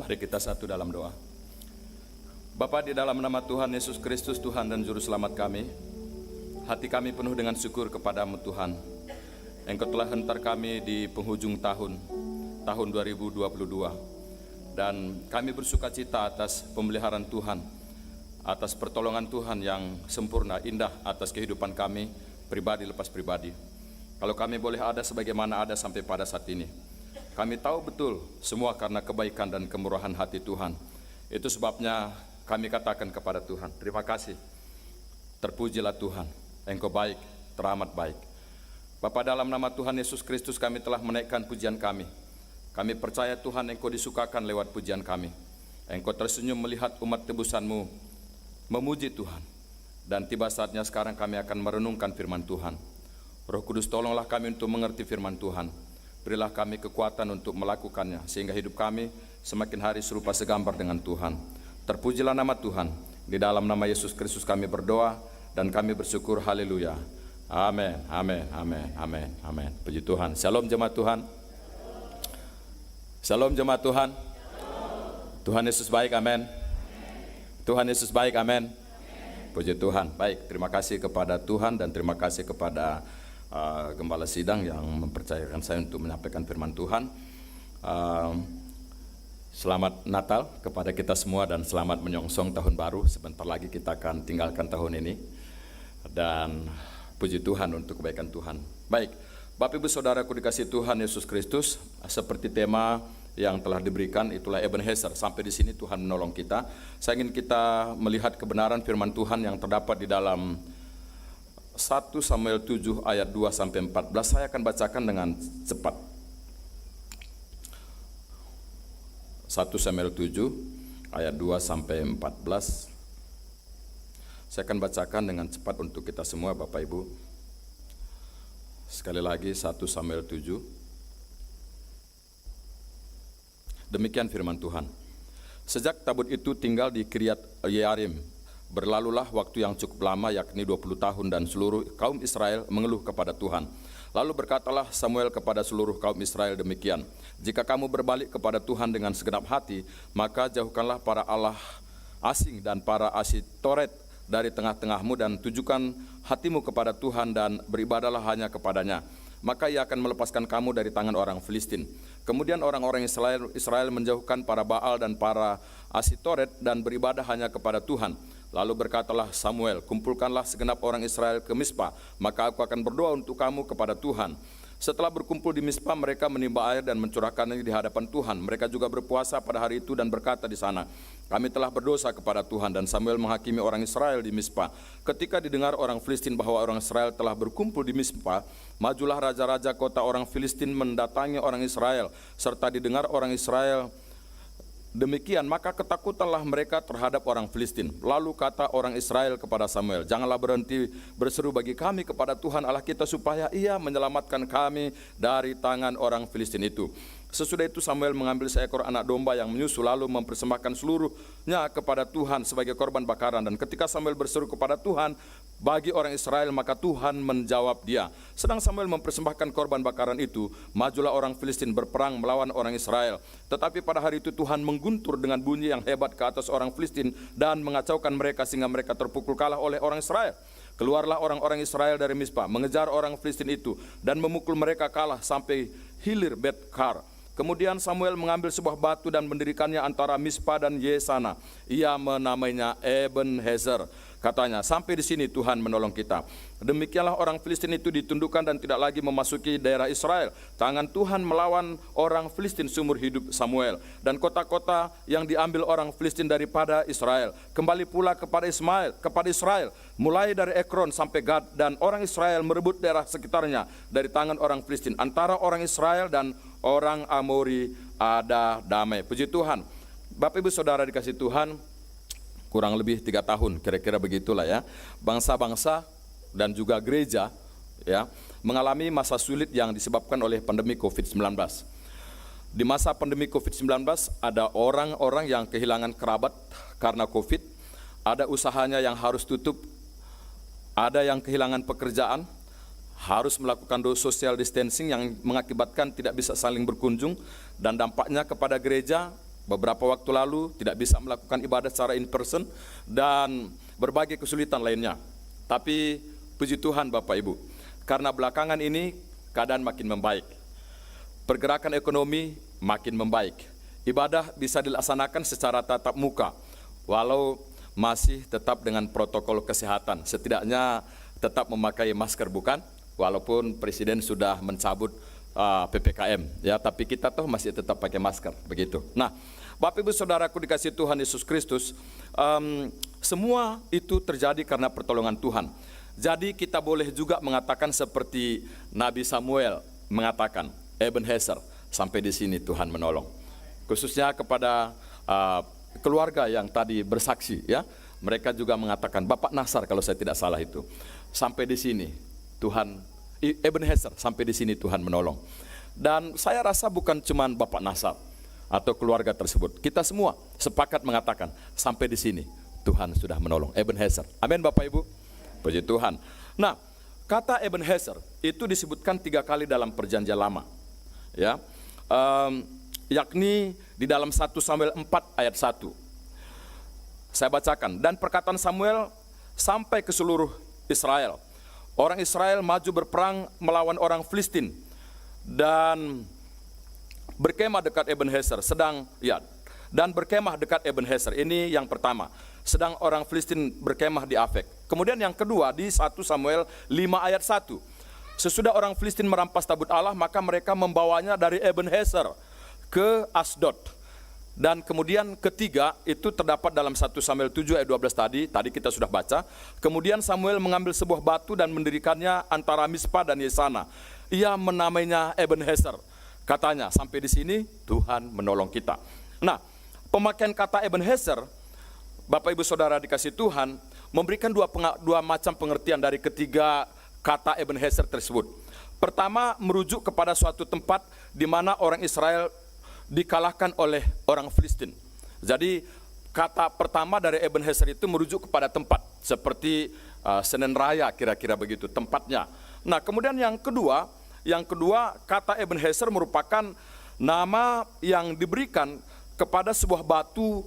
Mari kita satu dalam doa. Bapa, di dalam nama Tuhan Yesus Kristus, Tuhan dan Juru Selamat kami, hati kami penuh dengan syukur kepadamu Tuhan. Engkau telah hentar kami di penghujung tahun 2022. Dan kami bersuka cita atas pemeliharaan Tuhan, atas pertolongan Tuhan yang sempurna, indah atas kehidupan kami, pribadi lepas pribadi. Kalau kami boleh ada sebagaimana ada sampai pada saat ini, kami tahu betul semua karena kebaikan dan kemurahan hati Tuhan. Itu sebabnya kami katakan kepada Tuhan, terima kasih. Terpujilah Tuhan, Engkau baik, teramat baik. Bapa, dalam nama Tuhan Yesus Kristus kami telah menaikkan pujian kami. Kami percaya Tuhan Engkau disukakan lewat pujian kami. Engkau tersenyum melihat umat tebusan-Mu memuji Tuhan. Dan tiba saatnya sekarang kami akan merenungkan firman Tuhan. Roh Kudus, tolonglah kami untuk mengerti firman Tuhan. Berilah kami kekuatan untuk melakukannya, sehingga hidup kami semakin hari serupa segambar dengan Tuhan. Terpujilah nama Tuhan. Di dalam nama Yesus Kristus kami berdoa dan kami bersyukur. Haleluya. Amin, amin, amin, amin, amin. Puji Tuhan. Shalom jemaat Tuhan. Shalom jemaat Tuhan. Tuhan Yesus baik, amin. Tuhan Yesus baik, amin. Puji Tuhan. Baik, terima kasih kepada Tuhan dan terima kasih kepada Gembala Sidang yang mempercayakan saya untuk menyampaikan firman Tuhan. Selamat Natal kepada kita semua dan selamat menyongsong tahun baru. Sebentar lagi kita akan tinggalkan tahun ini. Dan puji Tuhan untuk kebaikan Tuhan. Baik, Bapak Ibu Saudaraku dikasih Tuhan Yesus Kristus, seperti tema yang telah diberikan, itulah Ebenezer. Sampai di sini Tuhan menolong kita. Saya ingin kita melihat kebenaran firman Tuhan yang terdapat di dalam 1 Samuel 7 ayat 2 sampai 14. Saya akan bacakan dengan cepat. 1 Samuel 7 ayat 2 sampai 14. Saya akan bacakan dengan cepat untuk kita semua Bapak Ibu. Sekali lagi 1 Samuel 7. Demikian firman Tuhan. Sejak tabut itu tinggal di Kiryat Yearim, berlalulah waktu yang cukup lama, yakni 20 tahun, dan seluruh kaum Israel mengeluh kepada Tuhan. Lalu berkatalah Samuel kepada seluruh kaum Israel demikian, jika kamu berbalik kepada Tuhan dengan segenap hati, maka jauhkanlah para Allah asing dan para Asitoret dari tengah-tengahmu, dan tujukan hatimu kepada Tuhan dan beribadahlah hanya kepadanya. Maka ia akan melepaskan kamu dari tangan orang Filistin. Kemudian orang-orang Israel menjauhkan para Baal dan para Asitoret dan beribadah hanya kepada Tuhan. Lalu berkatalah Samuel, kumpulkanlah segenap orang Israel ke Mispa, maka aku akan berdoa untuk kamu kepada Tuhan. Setelah berkumpul di Mispa, mereka menimba air dan mencurahkannya di hadapan Tuhan. Mereka juga berpuasa pada hari itu dan berkata di sana, kami telah berdosa kepada Tuhan. Dan Samuel menghakimi orang Israel di Mispa. Ketika didengar orang Filistin bahwa orang Israel telah berkumpul di Mispa, majulah raja-raja kota orang Filistin mendatangi orang Israel. Serta didengar orang Israel demikian, maka ketakutanlah mereka terhadap orang Filistin. Lalu kata orang Israel kepada Samuel, janganlah berhenti berseru bagi kami kepada Tuhan Allah kita supaya ia menyelamatkan kami dari tangan orang Filistin itu. Sesudah itu Samuel mengambil seekor anak domba yang menyusu, lalu mempersembahkan seluruhnya kepada Tuhan sebagai korban bakaran. Dan ketika Samuel berseru kepada Tuhan bagi orang Israel, maka Tuhan menjawab dia. Sedang Samuel mempersembahkan korban bakaran itu, majulah orang Filistin berperang melawan orang Israel. Tetapi pada hari itu Tuhan mengguntur dengan bunyi yang hebat ke atas orang Filistin dan mengacaukan mereka sehingga mereka terpukul kalah oleh orang Israel. Keluarlah orang-orang Israel dari Mispa, mengejar orang Filistin itu dan memukul mereka kalah sampai hilir Bet-Kar. Kemudian Samuel mengambil sebuah batu dan mendirikannya antara Mispa dan Yesana. Ia menamainya Ebenezer. Katanya, sampai di sini Tuhan menolong kita. Demikianlah orang Filistin itu ditundukkan dan tidak lagi memasuki daerah Israel. Tangan Tuhan melawan orang Filistin seumur hidup Samuel. Dan kota-kota yang diambil orang Filistin daripada Israel kembali pula kepada Israel, mulai dari Ekron sampai Gad, dan orang Israel merebut daerah sekitarnya dari tangan orang Filistin. Antara orang Israel dan orang Amori ada damai. Puji Tuhan. Bapak Ibu Saudara dikasih Tuhan, kurang lebih 3 tahun, kira-kira begitulah ya, bangsa-bangsa dan juga gereja ya mengalami masa sulit yang disebabkan oleh pandemi COVID-19. Di masa pandemi COVID-19 ada orang-orang yang kehilangan kerabat karena COVID, ada usahanya yang harus tutup, ada yang kehilangan pekerjaan, harus melakukan social distancing yang mengakibatkan tidak bisa saling berkunjung, dan dampaknya kepada gereja beberapa waktu lalu tidak bisa melakukan ibadah secara in person dan berbagai kesulitan lainnya. Tapi puji Tuhan Bapak Ibu, karena belakangan ini keadaan makin membaik. Pergerakan ekonomi makin membaik. Ibadah bisa dilaksanakan secara tatap muka, walau masih tetap dengan protokol kesehatan. Setidaknya tetap memakai masker, bukan? Walaupun Presiden sudah mencabut PPKM, ya, tapi kita toh masih tetap pakai masker, begitu. Nah, Bapak Ibu Saudaraku dikasihi Tuhan Yesus Kristus, semua itu terjadi karena pertolongan Tuhan. Jadi kita boleh juga mengatakan seperti Nabi Samuel mengatakan, Ebenezer, sampai di sini Tuhan menolong. Khususnya kepada keluarga yang tadi bersaksi, ya, mereka juga mengatakan, Bapak Nasar kalau saya tidak salah itu, sampai di sini Tuhan, Ebenezer, sampai di sini Tuhan menolong. Dan saya rasa bukan cuma Bapak Nasar atau keluarga tersebut, kita semua sepakat mengatakan sampai di sini Tuhan sudah menolong. Ebenezer, amin Bapak Ibu, puji Tuhan. Nah, kata Ebenezer itu disebutkan 3 kali dalam Perjanjian Lama, ya, yakni di dalam 1 Samuel 4 ayat 1. Saya bacakan, dan perkataan Samuel sampai ke seluruh Israel. Orang Israel maju berperang melawan orang Filistin dan berkemah dekat Ebenezer. Dan berkemah dekat Ebenezer. Ini yang pertama. Sedang orang Filistin berkemah di Afek. Kemudian yang kedua di 1 Samuel 5 ayat 1. Sesudah orang Filistin merampas tabut Allah, maka mereka membawanya dari Ebenezer ke Asdod. Dan kemudian ketiga itu terdapat dalam 1 Samuel 7 ayat 12 tadi kita sudah baca. Kemudian Samuel mengambil sebuah batu dan mendirikannya antara Mispa dan Yesana. Ia menamainya Ebenezer. Katanya, sampai di sini Tuhan menolong kita. Nah, pemakaian kata Ebenezer, Bapak Ibu Saudara dikasih Tuhan, memberikan dua macam pengertian dari ketiga kata Ebenezer tersebut. Pertama, merujuk kepada suatu tempat di mana orang Israel dikalahkan oleh orang Filistin. Jadi kata pertama dari Ebenezer itu merujuk kepada tempat, seperti Senen Raya kira-kira begitu tempatnya. Nah, kemudian yang kedua kata Ebenezer merupakan nama yang diberikan kepada sebuah batu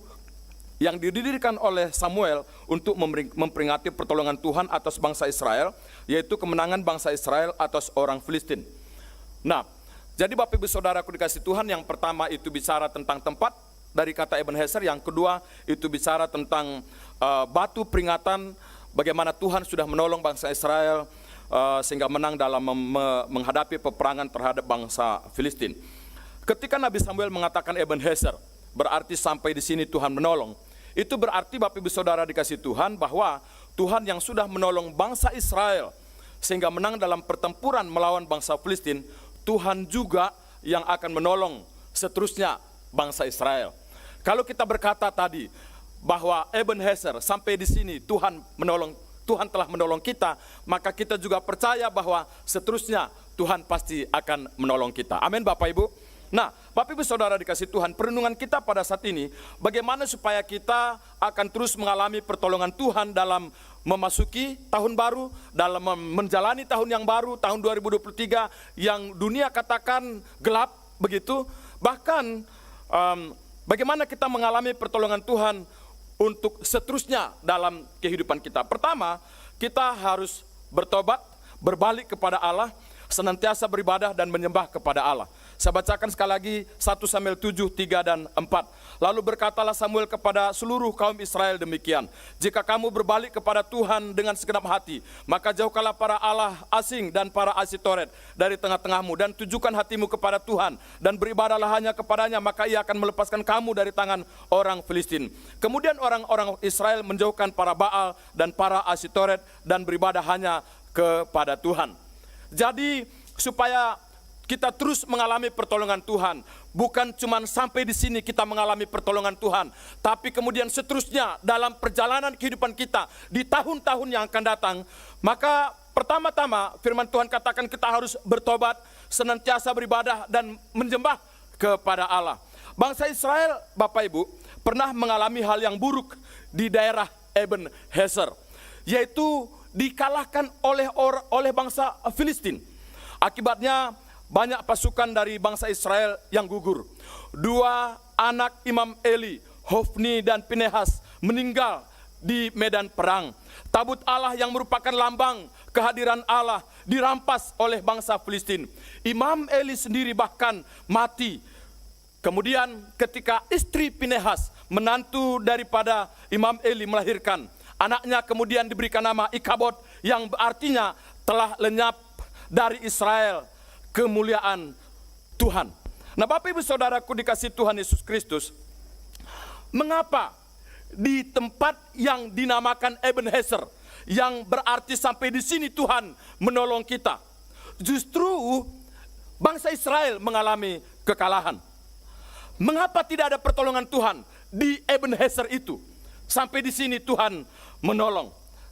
yang didirikan oleh Samuel untuk memperingati pertolongan Tuhan atas bangsa Israel, yaitu kemenangan bangsa Israel atas orang Filistin. Nah, jadi Bapak Ibu Saudaraku dikasih Tuhan, yang pertama itu bicara tentang tempat dari kata Ebenezer, yang kedua itu bicara tentang batu peringatan bagaimana Tuhan sudah menolong bangsa Israel sehingga menang dalam menghadapi peperangan terhadap bangsa Filistin. Ketika Nabi Samuel mengatakan Ebenezer, berarti sampai di sini Tuhan menolong. Itu berarti Bapak Ibu Saudara dikasih Tuhan bahwa Tuhan yang sudah menolong bangsa Israel sehingga menang dalam pertempuran melawan bangsa Filistin, Tuhan juga yang akan menolong seterusnya bangsa Israel. Kalau kita berkata tadi bahwa Ebenezer, sampai di sini Tuhan telah menolong kita, maka kita juga percaya bahwa seterusnya Tuhan pasti akan menolong kita. Amin Bapak Ibu. Nah, Bapak Ibu Saudara dikasih Tuhan, perenungan kita pada saat ini, bagaimana supaya kita akan terus mengalami pertolongan Tuhan dalam memasuki tahun baru, dalam menjalani tahun yang baru, tahun 2023 yang dunia katakan gelap begitu. Bahkan bagaimana kita mengalami pertolongan Tuhan untuk seterusnya dalam kehidupan kita. Pertama, kita harus bertobat, berbalik kepada Allah, senantiasa beribadah dan menyembah kepada Allah. Saya bacakan sekali lagi 1 Samuel 7, 3 dan 4. Lalu berkatalah Samuel kepada seluruh kaum Israel demikian, jika kamu berbalik kepada Tuhan dengan segenap hati, maka jauhkanlah para Allah asing dan para asitoret dari tengah-tengahmu, dan tujukan hatimu kepada Tuhan, dan beribadahlah hanya kepadanya, maka ia akan melepaskan kamu dari tangan orang Filistin. Kemudian orang-orang Israel menjauhkan para Baal dan para asitoret, dan beribadah hanya kepada Tuhan. Jadi supaya kita terus mengalami pertolongan Tuhan, bukan cuma sampai di sini kita mengalami pertolongan Tuhan, tapi kemudian seterusnya dalam perjalanan kehidupan kita di tahun-tahun yang akan datang, maka pertama-tama firman Tuhan katakan kita harus bertobat, senantiasa beribadah dan menyembah kepada Allah. Bangsa Israel, Bapak Ibu, pernah mengalami hal yang buruk di daerah Ebenezer, yaitu dikalahkan oleh bangsa Filistin. Akibatnya banyak pasukan dari bangsa Israel yang gugur. 2 anak Imam Eli, Hofni dan Pinehas meninggal di medan perang. Tabut Allah yang merupakan lambang kehadiran Allah dirampas oleh bangsa Filistin. Imam Eli sendiri bahkan mati. Kemudian ketika istri Pinehas, menantu daripada Imam Eli, melahirkan, anaknya kemudian diberikan nama Ikabod, yang artinya telah lenyap dari Israel kemuliaan Tuhan. Nah, Bapak Ibu Saudaraku dikasih Tuhan Yesus Kristus, mengapa di tempat yang dinamakan Ebenezer, yang berarti sampai di sini Tuhan menolong kita, justru bangsa Israel mengalami kekalahan? Mengapa tidak ada pertolongan Tuhan di Ebenezer itu? Sampai di sini Tuhan menolong.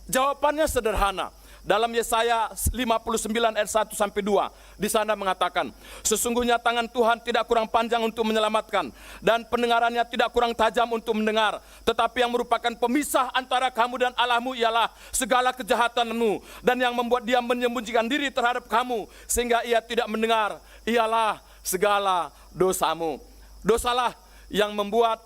Jawabannya sederhana. Dalam Yesaya 59 ayat 1 sampai 2, di sana mengatakan, sesungguhnya tangan Tuhan tidak kurang panjang untuk menyelamatkan, dan pendengarannya tidak kurang tajam untuk mendengar. Tetapi yang merupakan pemisah antara kamu dan Allahmu ialah segala kejahatanmu, dan yang membuat dia menyembunyikan diri terhadap kamu sehingga ia tidak mendengar ialah segala dosamu. Dosalah yang membuat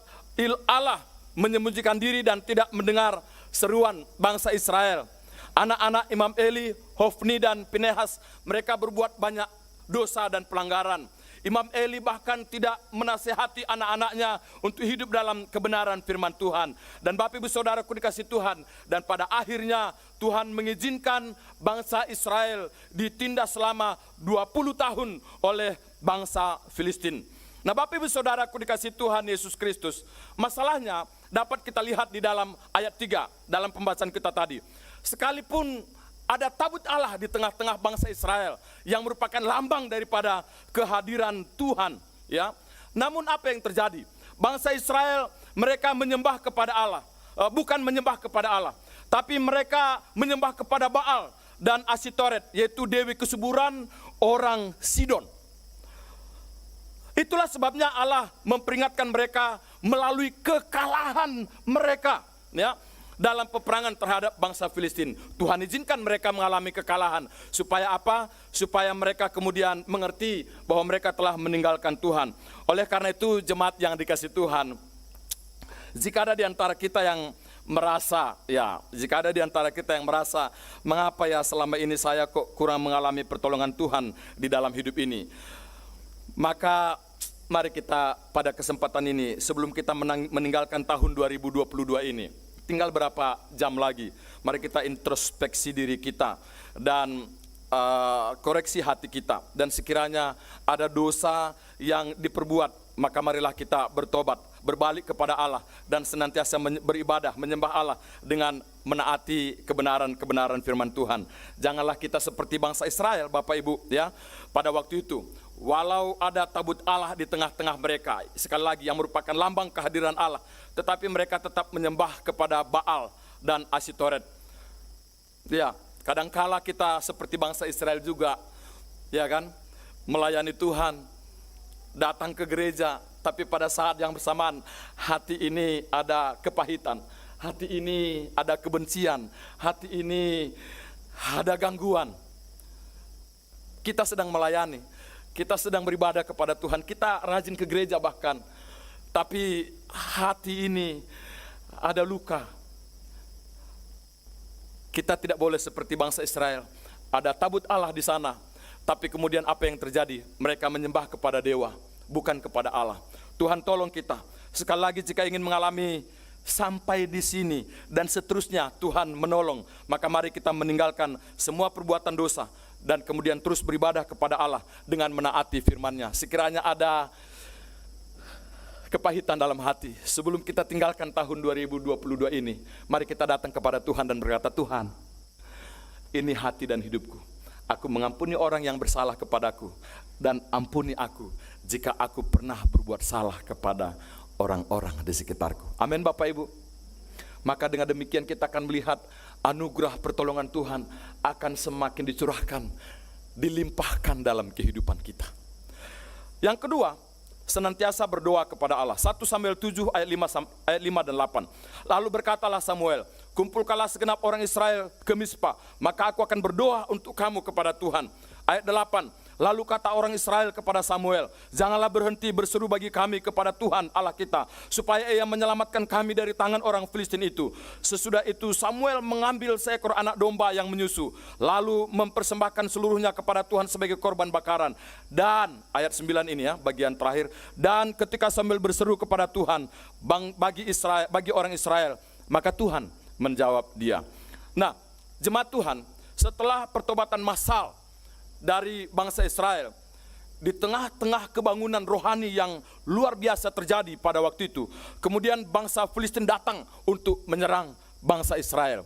Allah menyembunyikan diri dan tidak mendengar seruan bangsa Israel. Anak-anak Imam Eli, Hofni dan Pinehas, mereka berbuat banyak dosa dan pelanggaran. Imam Eli bahkan tidak menasihati anak-anaknya untuk hidup dalam kebenaran firman Tuhan. Dan Bapak Ibu Saudaraku dikasih Tuhan, dan pada akhirnya Tuhan mengizinkan bangsa Israel ditindas selama 20 tahun oleh bangsa Filistin. Nah, Bapak Ibu Saudaraku dikasih Tuhan Yesus Kristus, masalahnya dapat kita lihat di dalam ayat 3 dalam pembahasan kita tadi. Sekalipun ada tabut Allah di tengah-tengah bangsa Israel yang merupakan lambang daripada kehadiran Tuhan, ya. Namun apa yang terjadi? Bangsa Israel mereka menyembah kepada Allah, bukan menyembah kepada Allah, tapi mereka menyembah kepada Baal dan Asitoret, yaitu dewi kesuburan orang Sidon. Itulah sebabnya Allah memperingatkan mereka melalui kekalahan mereka, ya, dalam peperangan terhadap bangsa Filistin. Tuhan izinkan mereka mengalami kekalahan. Supaya apa? Supaya mereka kemudian mengerti bahwa mereka telah meninggalkan Tuhan. Oleh karena itu, jemaat yang dikasih Tuhan, jika ada di antara kita yang merasa, mengapa ya selama ini saya kok kurang mengalami pertolongan Tuhan di dalam hidup ini, maka mari kita pada kesempatan ini, sebelum kita meninggalkan tahun 2022 ini, tinggal berapa jam lagi, mari kita introspeksi diri kita dan koreksi hati kita. Dan sekiranya ada dosa yang diperbuat, maka marilah kita bertobat, berbalik kepada Allah, dan senantiasa beribadah, menyembah Allah dengan menaati kebenaran-kebenaran firman Tuhan. Janganlah kita seperti bangsa Israel, Bapak Ibu, ya. Pada waktu itu, walau ada tabut Allah di tengah-tengah mereka, sekali lagi yang merupakan lambang kehadiran Allah, tetapi mereka tetap menyembah kepada Baal dan Asitoret. Ya, kadangkala kita seperti bangsa Israel juga, ya kan, melayani Tuhan, datang ke gereja, tapi pada saat yang bersamaan hati ini ada kepahitan, hati ini ada kebencian, hati ini ada gangguan. Kita sedang melayani, kita sedang beribadah kepada Tuhan, kita rajin ke gereja bahkan, tapi hati ini ada luka. Kita tidak boleh seperti bangsa Israel, ada tabut Allah di sana, tapi kemudian apa yang terjadi? Mereka menyembah kepada dewa, bukan kepada Allah. Tuhan tolong kita. Sekali lagi, jika ingin mengalami sampai di sini dan seterusnya Tuhan menolong, maka mari kita meninggalkan semua perbuatan dosa dan kemudian terus beribadah kepada Allah dengan menaati firman-Nya. Sekiranya ada kepahitan dalam hati, sebelum kita tinggalkan tahun 2022 ini, mari kita datang kepada Tuhan dan berkata, Tuhan, ini hati dan hidupku. Aku mengampuni orang yang bersalah kepadaku, dan ampuni aku jika aku pernah berbuat salah kepada orang-orang di sekitarku. Amin, Bapak Ibu. Maka dengan demikian kita akan melihat anugerah pertolongan Tuhan akan semakin dicurahkan, dilimpahkan dalam kehidupan kita. Yang kedua, senantiasa berdoa kepada Allah. 1 Samuel 7 ayat 5 dan 8. Lalu berkatalah Samuel, kumpulkanlah segenap orang Israel ke Mispa, maka aku akan berdoa untuk kamu kepada Tuhan. Ayat 8, Lalu kata orang Israel kepada Samuel, janganlah berhenti berseru bagi kami kepada Tuhan Allah kita, supaya Ia menyelamatkan kami dari tangan orang Filistin itu. Sesudah itu Samuel mengambil seekor anak domba yang menyusu, lalu mempersembahkan seluruhnya kepada Tuhan sebagai korban bakaran. Dan ayat 9 ini ya, bagian terakhir. Dan ketika Samuel berseru kepada Tuhan bagi orang Israel, maka Tuhan menjawab dia. Nah, jemaat Tuhan, setelah pertobatan massal dari bangsa Israel, di tengah-tengah kebangunan rohani yang luar biasa terjadi pada waktu itu, kemudian bangsa Filistin datang untuk menyerang bangsa Israel.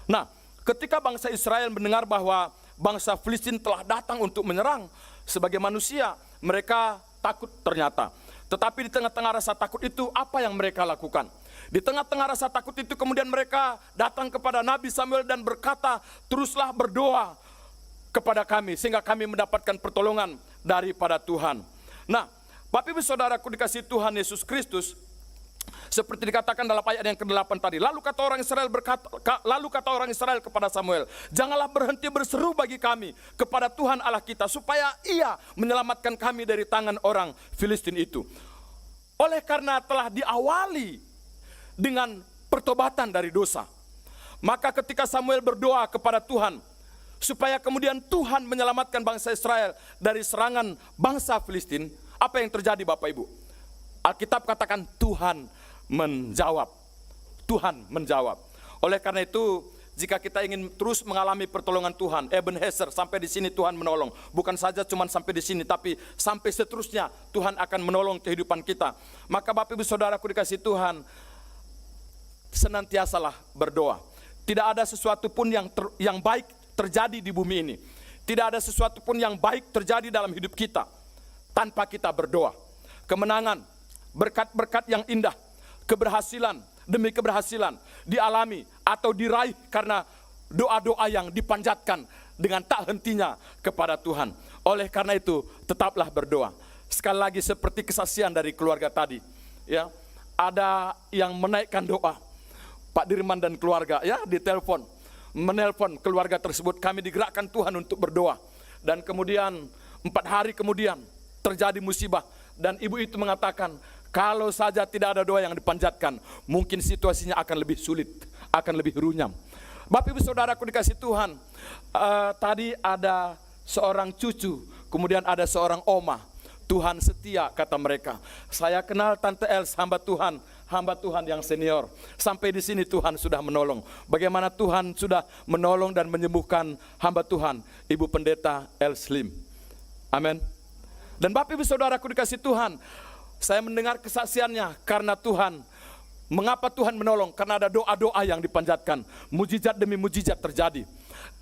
Nah, ketika bangsa Israel mendengar bahwa bangsa Filistin telah datang untuk menyerang, sebagai manusia mereka takut ternyata. Tetapi di tengah-tengah rasa takut itu, apa yang mereka lakukan? Di tengah-tengah rasa takut itu kemudian mereka datang kepada Nabi Samuel dan berkata, teruslah berdoa kepada kami sehingga kami mendapatkan pertolongan daripada Tuhan. Nah, Bapak Ibu Saudaraku dikasihi Tuhan Yesus Kristus, seperti dikatakan dalam ayat yang ke-8 tadi, lalu kata orang Israel kepada Samuel, janganlah berhenti berseru bagi kami kepada Tuhan Allah kita, supaya Ia menyelamatkan kami dari tangan orang Filistin itu. Oleh karena telah diawali dengan pertobatan dari dosa, maka ketika Samuel berdoa kepada Tuhan supaya kemudian Tuhan menyelamatkan bangsa Israel dari serangan bangsa Filistin, apa yang terjadi Bapak Ibu? Alkitab katakan Tuhan menjawab. Tuhan menjawab. Oleh karena itu, jika kita ingin terus mengalami pertolongan Tuhan, Ebenezer, sampai di sini Tuhan menolong. Bukan saja cuma sampai di sini, tapi sampai seterusnya Tuhan akan menolong kehidupan kita. Maka Bapak Ibu Saudaraku dikasihi Tuhan, senantiasalah berdoa. Tidak ada sesuatu pun yang baik terjadi di bumi ini. Tidak ada sesuatu pun yang baik terjadi dalam hidup kita tanpa kita berdoa. Kemenangan, berkat-berkat yang indah, keberhasilan demi keberhasilan dialami atau diraih karena doa-doa yang dipanjatkan dengan tak hentinya kepada Tuhan. Oleh karena itu, tetaplah berdoa. Sekali lagi seperti kesaksian dari keluarga tadi, ya, ada yang menaikkan doa. Pak Dirman dan keluarga ya menelpon keluarga tersebut, kami digerakkan Tuhan untuk berdoa. Dan kemudian 4 hari kemudian terjadi musibah, dan ibu itu mengatakan, kalau saja tidak ada doa yang dipanjatkan, mungkin situasinya akan lebih sulit, akan lebih runyam. Bapak Ibu Saudaraku dikasihi Tuhan, tadi ada seorang cucu, kemudian ada seorang oma. Tuhan setia, kata mereka. Saya kenal Tante Els, hamba Tuhan yang senior. Sampai di sini Tuhan sudah menolong. Bagaimana Tuhan sudah menolong dan menyembuhkan hamba Tuhan, Ibu Pendeta Els Lim. Amin. Dan Bapak Ibu Saudaraku dikasihi Tuhan, saya mendengar kesaksiannya karena Tuhan. Mengapa Tuhan menolong? Karena ada doa-doa yang dipanjatkan. Mujizat demi mujizat terjadi.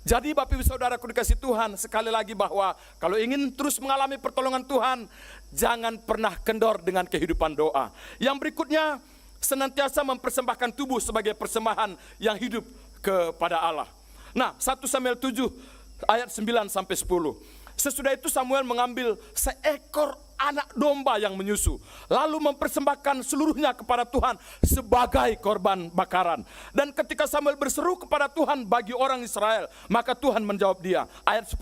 Jadi Bapak Ibu Saudaraku dikasihi Tuhan, sekali lagi bahwa kalau ingin terus mengalami pertolongan Tuhan, jangan pernah kendor dengan kehidupan doa. Yang berikutnya, senantiasa mempersembahkan tubuh sebagai persembahan yang hidup kepada Allah. Nah, 1 Samuel 7 ayat 9 sampai 10. Sesudah itu Samuel mengambil seekor anak domba yang menyusu, lalu mempersembahkan seluruhnya kepada Tuhan sebagai korban bakaran. Dan ketika Samuel berseru kepada Tuhan bagi orang Israel, maka Tuhan menjawab dia. Ayat 10,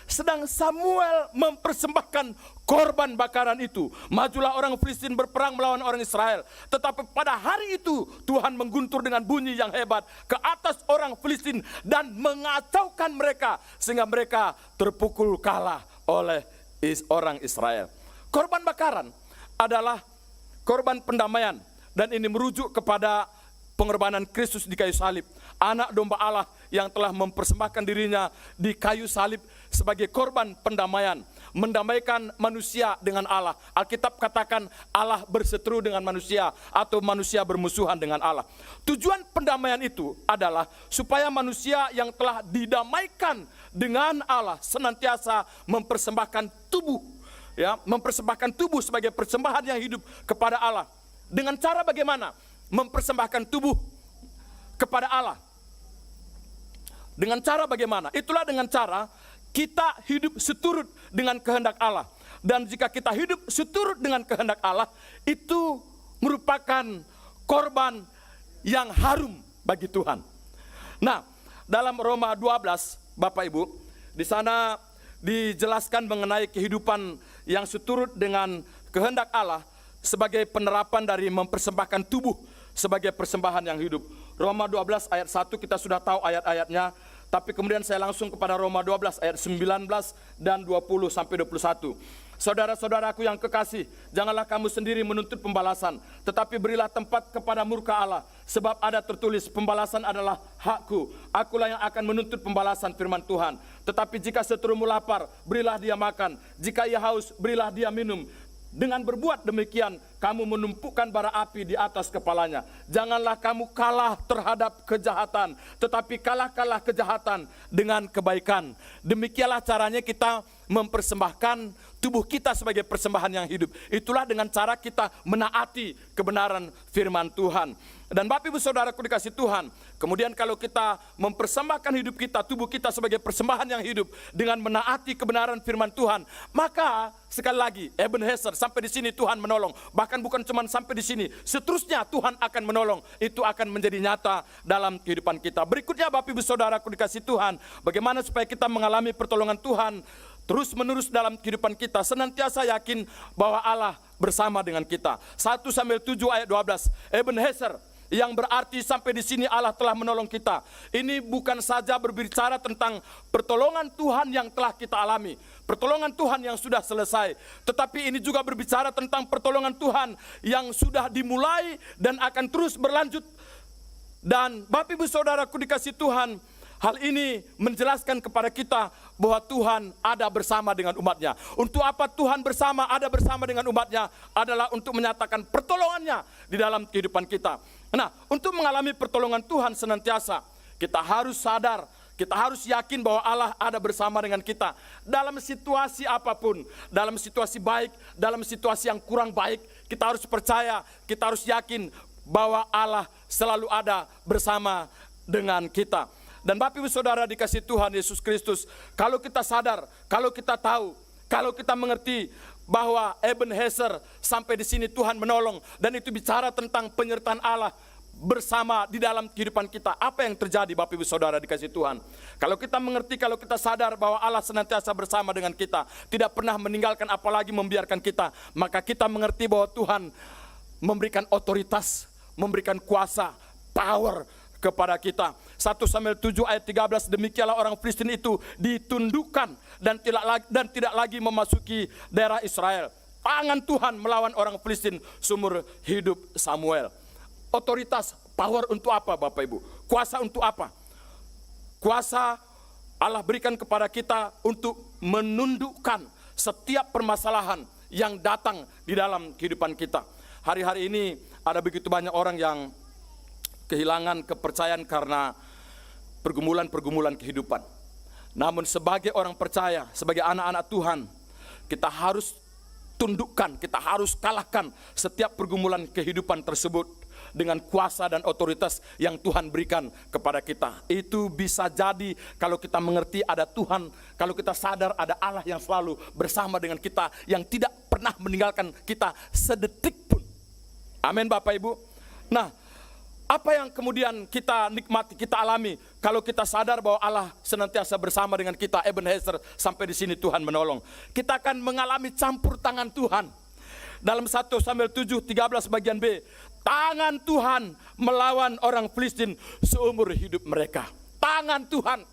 sedang Samuel mempersembahkan korban bakaran itu, majulah orang Filistin berperang melawan orang Israel. Tetapi pada hari itu Tuhan mengguntur dengan bunyi yang hebat ke atas orang Filistin dan mengacaukan mereka, sehingga mereka terpukul kalah oleh orang Israel. Korban bakaran adalah korban pendamaian, dan ini merujuk kepada pengorbanan Kristus di kayu salib. Anak domba Allah yang telah mempersembahkan dirinya di kayu salib sebagai korban pendamaian, mendamaikan manusia dengan Allah. Alkitab katakan Allah berseteru dengan manusia atau manusia bermusuhan dengan Allah. Tujuan pendamaian itu adalah supaya manusia yang telah didamaikan dengan Allah senantiasa mempersembahkan tubuh, ya, mempersembahkan tubuh sebagai persembahan yang hidup kepada Allah. Dengan cara bagaimana? Mempersembahkan tubuh kepada Allah. Dengan cara bagaimana? Itulah dengan cara kita hidup seturut dengan kehendak Allah. Dan jika kita hidup seturut dengan kehendak Allah, itu merupakan korban yang harum bagi Tuhan. Nah, dalam Roma 12, Bapak Ibu, di sana dijelaskan mengenai kehidupan yang seturut dengan kehendak Allah sebagai penerapan dari mempersembahkan tubuh sebagai persembahan yang hidup. Roma 12 ayat 1 kita sudah tahu ayat-ayatnya, tapi kemudian saya langsung kepada Roma 12 ayat 19 dan 20 sampai 21. Saudara-saudaraku yang kekasih, janganlah kamu sendiri menuntut pembalasan, tetapi berilah tempat kepada murka Allah, sebab ada tertulis, pembalasan adalah hakku, akulah yang akan menuntut pembalasan, firman Tuhan. Tetapi jika seterumu lapar, berilah dia makan, jika ia haus, berilah dia minum. Dengan berbuat demikian, kamu menumpukan bara api di atas kepalanya. Janganlah kamu kalah terhadap kejahatan, tetapi kalah kejahatan dengan kebaikan. Demikianlah caranya kita mempersembahkan tubuh kita sebagai persembahan yang hidup. Itulah dengan cara kita menaati kebenaran firman Tuhan. Dan Bapak Ibu Saudaraku dikasih Tuhan, kemudian kalau kita mempersembahkan hidup kita, tubuh kita sebagai persembahan yang hidup dengan menaati kebenaran firman Tuhan, maka sekali lagi Ebenezer, sampai di sini Tuhan menolong. Bahkan bukan cuma sampai di sini, seterusnya Tuhan akan menolong. Itu akan menjadi nyata dalam kehidupan kita. Berikutnya Bapak Ibu Saudaraku dikasih Tuhan, bagaimana supaya kita mengalami pertolongan Tuhan terus menerus dalam kehidupan kita, senantiasa yakin bahwa Allah bersama dengan kita. 1 Samuel 7 ayat 12, Ebenezer, yang berarti sampai di sini Allah telah menolong kita. Ini bukan saja berbicara tentang pertolongan Tuhan yang telah kita alami, pertolongan Tuhan yang sudah selesai, tetapi ini juga berbicara tentang pertolongan Tuhan yang sudah dimulai dan akan terus berlanjut. Dan Bapak Ibu Saudaraku dikasih Tuhan, hal ini menjelaskan kepada kita bahwa Tuhan ada bersama dengan umatnya. Untuk apa Tuhan ada bersama dengan umatnya? Adalah untuk menyatakan pertolongannya di dalam kehidupan kita. Nah, untuk mengalami pertolongan Tuhan senantiasa, kita harus sadar, kita harus yakin bahwa Allah ada bersama dengan kita. Dalam situasi apapun, dalam situasi baik, dalam situasi yang kurang baik, kita harus percaya, kita harus yakin bahwa Allah selalu ada bersama dengan kita. Dan Bapak Ibu Saudara dikasih Tuhan Yesus Kristus, kalau kita sadar, kalau kita tahu, kalau kita mengerti bahwa Ebenezer sampai di sini Tuhan menolong, dan itu bicara tentang penyertaan Allah bersama di dalam kehidupan kita. Apa yang terjadi Bapak Ibu Saudara dikasih Tuhan? Kalau kita mengerti, kalau kita sadar bahwa Allah senantiasa bersama dengan kita, tidak pernah meninggalkan apalagi membiarkan kita, maka kita mengerti bahwa Tuhan memberikan otoritas, memberikan kuasa, power kepada kita. 1 Samuel 7 ayat 13, demikianlah orang Filistin itu ditundukkan dan tidak lagi memasuki daerah Israel. Tangan Tuhan melawan orang Filistin seumur hidup Samuel. Otoritas, power untuk apa Bapak Ibu? Kuasa untuk apa? Kuasa Allah berikan kepada kita untuk menundukkan setiap permasalahan yang datang di dalam kehidupan kita. Hari-hari ini ada begitu banyak orang yang kehilangan kepercayaan karena pergumulan-pergumulan kehidupan. Namun sebagai orang percaya, sebagai anak-anak Tuhan, kita harus tundukkan, kita harus kalahkan setiap pergumulan kehidupan tersebut dengan kuasa dan otoritas yang Tuhan berikan kepada kita. Itu bisa jadi kalau kita mengerti ada Tuhan, kalau kita sadar ada Allah yang selalu bersama dengan kita, yang tidak pernah meninggalkan kita sedetik pun. Amin Bapak Ibu. Nah, apa yang kemudian kita nikmati, kita alami kalau kita sadar bahwa Allah senantiasa bersama dengan kita? Ebenezer, sampai di sini Tuhan menolong. Kita akan mengalami campur tangan Tuhan. Dalam 1 Samuel 7, 13 bagian B, tangan Tuhan melawan orang Filistin seumur hidup mereka. Tangan Tuhan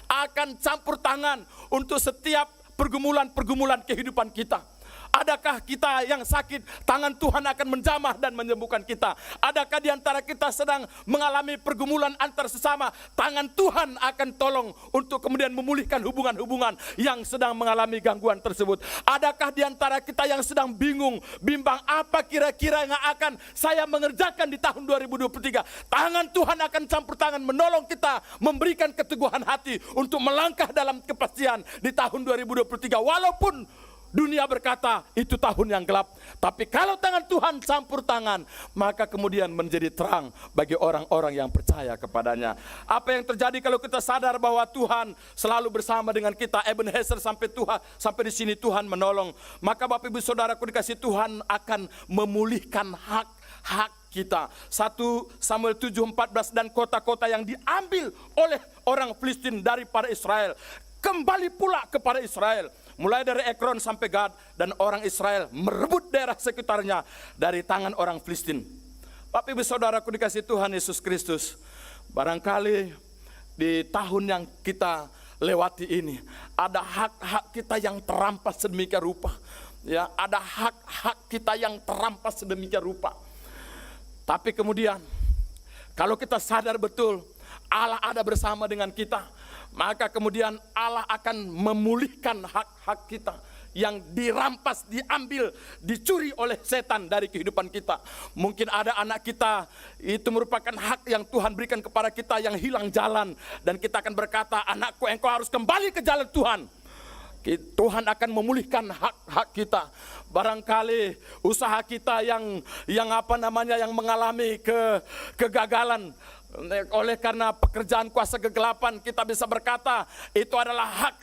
akan campur tangan untuk setiap pergumulan-pergumulan kehidupan kita. Adakah kita yang sakit, tangan Tuhan akan menjamah dan menyembuhkan kita. Adakah di antara kita sedang mengalami pergumulan antar sesama, tangan Tuhan akan tolong untuk kemudian memulihkan hubungan-hubungan yang sedang mengalami gangguan tersebut. Adakah di antara kita yang sedang bingung, bimbang, apa kira-kira yang akan saya mengerjakan di tahun 2023? Tangan Tuhan akan campur tangan menolong kita, memberikan keteguhan hati untuk melangkah dalam kepastian di tahun 2023. Walaupun dunia berkata itu tahun yang gelap, tapi kalau tangan Tuhan campur tangan, maka kemudian menjadi terang bagi orang-orang yang percaya kepadanya. Apa yang terjadi kalau kita sadar bahwa Tuhan selalu bersama dengan kita? Ebenezer, sampai di sini Tuhan menolong. Maka Bapak Ibu Saudaraku dikasih, Tuhan akan memulihkan hak kita. 1 Samuel 7:14, dan kota-kota yang diambil oleh orang Filistin daripada Israel, kembali pula kepada Israel. Mulai dari Ekron sampai Gad, dan orang Israel merebut daerah sekitarnya dari tangan orang Filistin. Bapak ibu saudaraku dikasih Tuhan Yesus Kristus, barangkali di tahun yang kita lewati ini ada hak-hak kita yang terampas sedemikian rupa. Ya, ada hak-hak kita yang terampas sedemikian rupa. Tapi kemudian kalau kita sadar betul Allah ada bersama dengan kita, maka kemudian Allah akan memulihkan hak-hak kita yang dirampas, diambil, dicuri oleh setan dari kehidupan kita. Mungkin ada anak kita, itu merupakan hak yang Tuhan berikan kepada kita yang hilang jalan, dan kita akan berkata, anakku, engkau harus kembali ke jalan Tuhan. Tuhan akan memulihkan hak-hak kita. Barangkali usaha kita yang mengalami kegagalan oleh karena pekerjaan kuasa kegelapan, kita bisa berkata itu adalah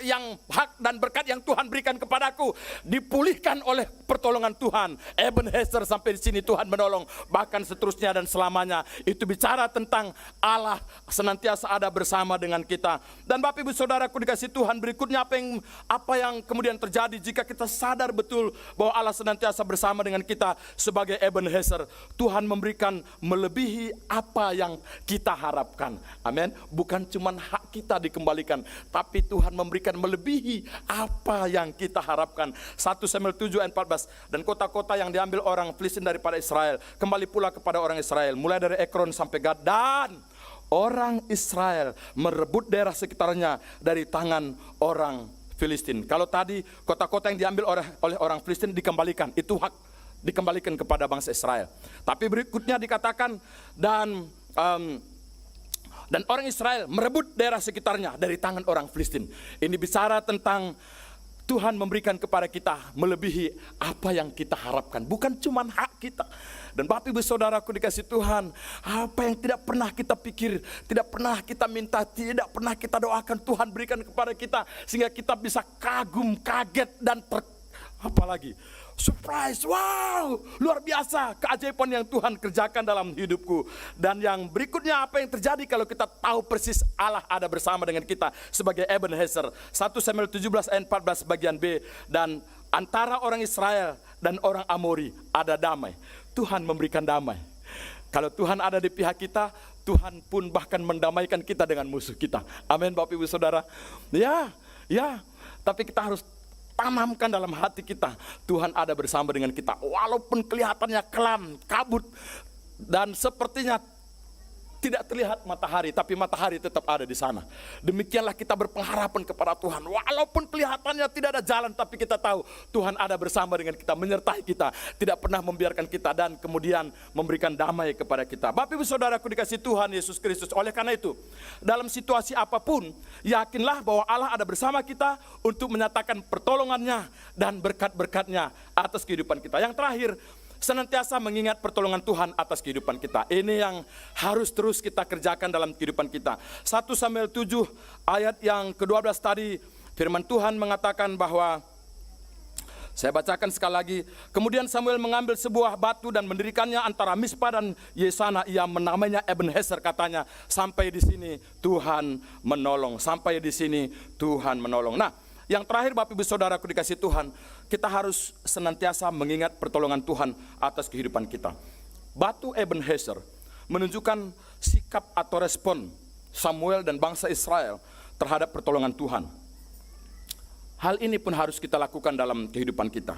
hak dan berkat yang Tuhan berikan kepadaku, dipulihkan oleh pertolongan Tuhan. Ebenezer, sampai di sini Tuhan menolong, bahkan seterusnya dan selamanya. Itu bicara tentang Allah senantiasa ada bersama dengan kita. Dan Bapak Ibu Saudaraku dikasih Tuhan, berikutnya apa yang kemudian terjadi jika kita sadar betul bahwa Allah senantiasa bersama dengan kita sebagai Ebenezer. Tuhan memberikan melebihi apa yang kita harapkan. Amin. Bukan cuma hak kita dikembalikan, tapi Tuhan memberikan melebihi apa yang kita harapkan. 1 Samuel 7 ayat 14. Dan kota-kota yang diambil orang Filistin daripada Israel kembali pula kepada orang Israel, mulai dari Ekron sampai Gad, dan orang Israel merebut daerah sekitarnya dari tangan orang Filistin. Kalau tadi kota-kota yang diambil oleh orang Filistin dikembalikan, itu hak dikembalikan kepada bangsa Israel. Tapi berikutnya dikatakan dan orang Israel merebut daerah sekitarnya dari tangan orang Filistin. Ini bicara tentang Tuhan memberikan kepada kita melebihi apa yang kita harapkan, bukan cuma hak kita. Dan Bapak Ibu Saudaraku dikasih Tuhan, apa yang tidak pernah kita pikir, tidak pernah kita minta, tidak pernah kita doakan, Tuhan berikan kepada kita, sehingga kita bisa kagum, kaget, dan apalagi surprise, wow, luar biasa keajaiban yang Tuhan kerjakan dalam hidupku. Dan yang berikutnya, apa yang terjadi kalau kita tahu persis Allah ada bersama dengan kita sebagai Ebenezer. 1 Samuel 17 ayat 14 bagian B. Dan antara orang Israel dan orang Amori ada damai. Tuhan memberikan damai. Kalau Tuhan ada di pihak kita, Tuhan pun bahkan mendamaikan kita dengan musuh kita. Amin Bapak Ibu Saudara. Ya, tapi kita harus tanamkan dalam hati kita, Tuhan ada bersama dengan kita. Walaupun kelihatannya kelam, kabut, dan sepertinya tidak terlihat matahari, tapi matahari tetap ada di sana. Demikianlah kita berpengharapan kepada Tuhan. Walaupun kelihatannya tidak ada jalan, tapi kita tahu Tuhan ada bersama dengan kita, menyertai kita, tidak pernah membiarkan kita, dan kemudian memberikan damai kepada kita. Bapak Ibu Saudaraku dikasih Tuhan Yesus Kristus. Oleh karena itu, dalam situasi apapun, yakinlah bahwa Allah ada bersama kita untuk menyatakan pertolongannya dan berkat-berkatnya atas kehidupan kita. Yang terakhir, senantiasa mengingat pertolongan Tuhan atas kehidupan kita. Ini yang harus terus kita kerjakan dalam kehidupan kita. 1 Samuel 7 ayat yang ke-12 tadi, firman Tuhan mengatakan bahwa, saya bacakan sekali lagi. Kemudian Samuel mengambil sebuah batu dan mendirikannya antara Mispa dan Yesana. Ia menamainya Ebenezer, katanya. Sampai di sini Tuhan menolong. Sampai di sini Tuhan menolong. Nah, yang terakhir Bapak Ibu Saudaraku dikasih Tuhan, kita harus senantiasa mengingat pertolongan Tuhan atas kehidupan kita. Batu Ebenezer menunjukkan sikap atau respon Samuel dan bangsa Israel terhadap pertolongan Tuhan. Hal ini pun harus kita lakukan dalam kehidupan kita.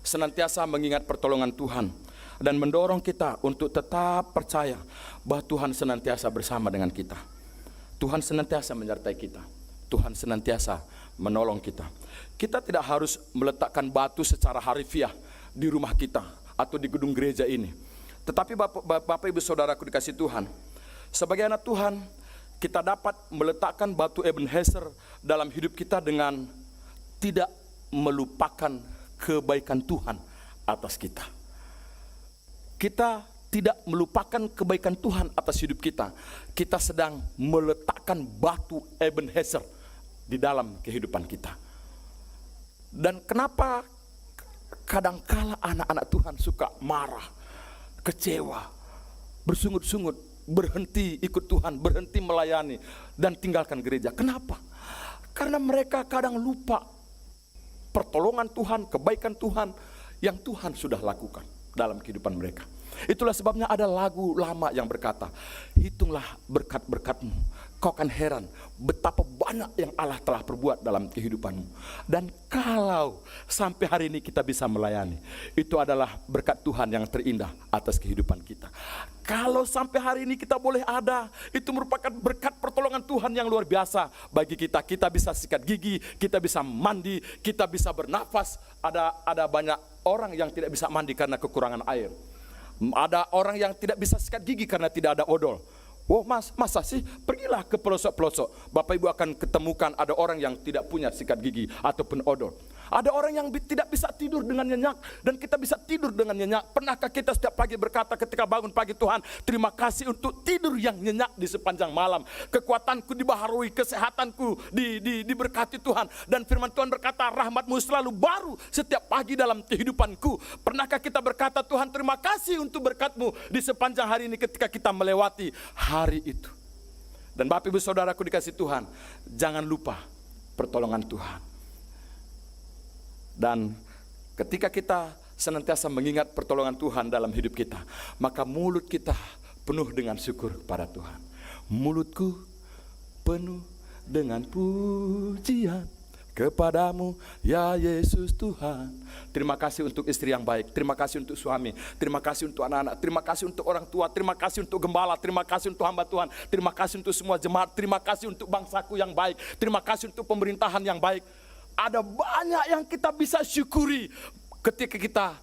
Senantiasa mengingat pertolongan Tuhan dan mendorong kita untuk tetap percaya bahwa Tuhan senantiasa bersama dengan kita. Tuhan senantiasa menyertai kita. Tuhan senantiasa menolong kita. Kita tidak harus meletakkan batu secara harfiah di rumah kita atau di gedung gereja ini. Tetapi Bapak Ibu Saudaraku dikasih Tuhan, sebagai anak Tuhan, kita dapat meletakkan batu Ebenezer dalam hidup kita dengan tidak melupakan kebaikan Tuhan atas kita. Kita tidak melupakan kebaikan Tuhan atas hidup kita. Kita sedang meletakkan batu Ebenezer di dalam kehidupan kita. Dan kenapa kadangkala anak-anak Tuhan suka marah, kecewa, bersungut-sungut, berhenti ikut Tuhan, berhenti melayani, dan tinggalkan gereja? Kenapa? Karena mereka kadang lupa pertolongan Tuhan, kebaikan Tuhan yang Tuhan sudah lakukan dalam kehidupan mereka. Itulah sebabnya ada lagu lama yang berkata, hitunglah berkat-berkat-Mu, kau akan heran betapa banyak yang Allah telah perbuat dalam kehidupanmu. Dan kalau sampai hari ini kita bisa melayani, itu adalah berkat Tuhan yang terindah atas kehidupan kita. Kalau sampai hari ini kita boleh ada, itu merupakan berkat pertolongan Tuhan yang luar biasa bagi kita. Kita bisa sikat gigi, kita bisa mandi, kita bisa bernafas. Ada banyak orang yang tidak bisa mandi karena kekurangan air. Ada orang yang tidak bisa sikat gigi karena tidak ada odol. Oh masa sih? Pergilah ke pelosok-pelosok. Bapak Ibu akan ketemukan ada orang yang tidak punya sikat gigi ataupun odol. Ada orang yang tidak bisa tidur dengan nyenyak, dan kita bisa tidur dengan nyenyak. Pernahkah kita setiap pagi berkata ketika bangun pagi, Tuhan terima kasih untuk tidur yang nyenyak di sepanjang malam. Kekuatanku dibaharui, kesehatanku diberkati Tuhan. Dan firman Tuhan berkata, rahmat-Mu selalu baru setiap pagi dalam kehidupanku. Pernahkah kita berkata, Tuhan terima kasih untuk berkat-Mu di sepanjang hari ini ketika kita melewati hari itu. Dan Bapak Ibu Saudaraku dikasih Tuhan, jangan lupa pertolongan Tuhan. Dan ketika kita senantiasa mengingat pertolongan Tuhan dalam hidup kita, maka mulut kita penuh dengan syukur kepada Tuhan. Mulutku penuh dengan pujian kepadamu ya Yesus Tuhan. Terima kasih untuk istri yang baik, terima kasih untuk suami, terima kasih untuk anak-anak, terima kasih untuk orang tua, terima kasih untuk gembala, terima kasih untuk hamba Tuhan, terima kasih untuk semua jemaat, terima kasih untuk bangsaku yang baik, terima kasih untuk pemerintahan yang baik. Ada banyak yang kita bisa syukuri ketika kita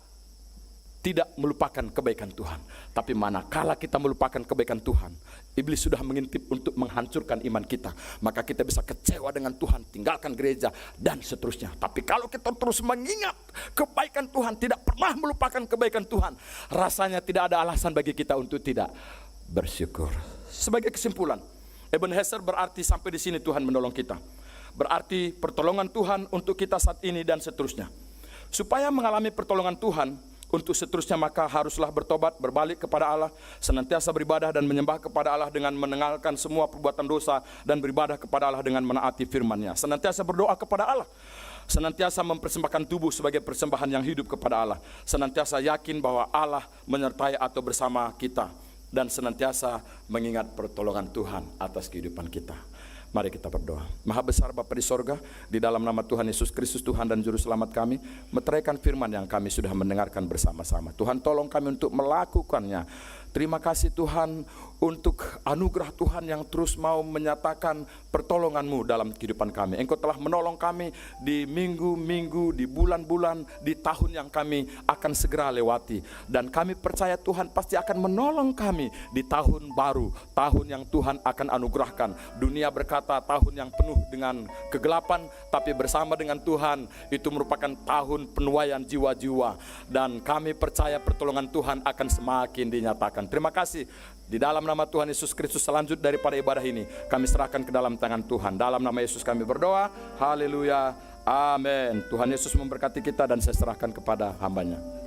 tidak melupakan kebaikan Tuhan. Tapi manakala kita melupakan kebaikan Tuhan, iblis sudah mengintip untuk menghancurkan iman kita. Maka kita bisa kecewa dengan Tuhan, tinggalkan gereja, dan seterusnya. Tapi kalau kita terus mengingat kebaikan Tuhan, tidak pernah melupakan kebaikan Tuhan, rasanya tidak ada alasan bagi kita untuk tidak bersyukur. Sebagai kesimpulan, Ebenezer berarti sampai di sini Tuhan menolong kita. Berarti pertolongan Tuhan untuk kita saat ini dan seterusnya. Supaya mengalami pertolongan Tuhan untuk seterusnya, maka haruslah bertobat, berbalik kepada Allah, senantiasa beribadah dan menyembah kepada Allah dengan meninggalkan semua perbuatan dosa, dan beribadah kepada Allah dengan menaati firman-Nya. Senantiasa berdoa kepada Allah, senantiasa mempersembahkan tubuh sebagai persembahan yang hidup kepada Allah, senantiasa yakin bahwa Allah menyertai atau bersama kita, dan senantiasa mengingat pertolongan Tuhan atas kehidupan kita. Mari kita berdoa. Maha besar Bapa di sorga, di dalam nama Tuhan Yesus Kristus, Tuhan dan Juru Selamat kami, meteraikan firman yang kami sudah mendengarkan bersama-sama. Tuhan tolong kami untuk melakukannya. Terima kasih Tuhan untuk anugerah Tuhan yang terus mau menyatakan pertolongan-Mu dalam kehidupan kami. Engkau telah menolong kami di minggu-minggu, di bulan-bulan, di tahun yang kami akan segera lewati. Dan kami percaya Tuhan pasti akan menolong kami di tahun baru, tahun yang Tuhan akan anugerahkan. Dunia berkata tahun yang penuh dengan kegelapan, tapi bersama dengan Tuhan itu merupakan tahun penuaian jiwa-jiwa. Dan kami percaya pertolongan Tuhan akan semakin dinyatakan. Terima kasih. Di dalam nama Tuhan Yesus Kristus, selanjut daripada ibadah ini kami serahkan ke dalam tangan Tuhan. Dalam nama Yesus kami berdoa. Haleluya. Amin. Tuhan Yesus memberkati kita, dan saya serahkan kepada hamba-Nya.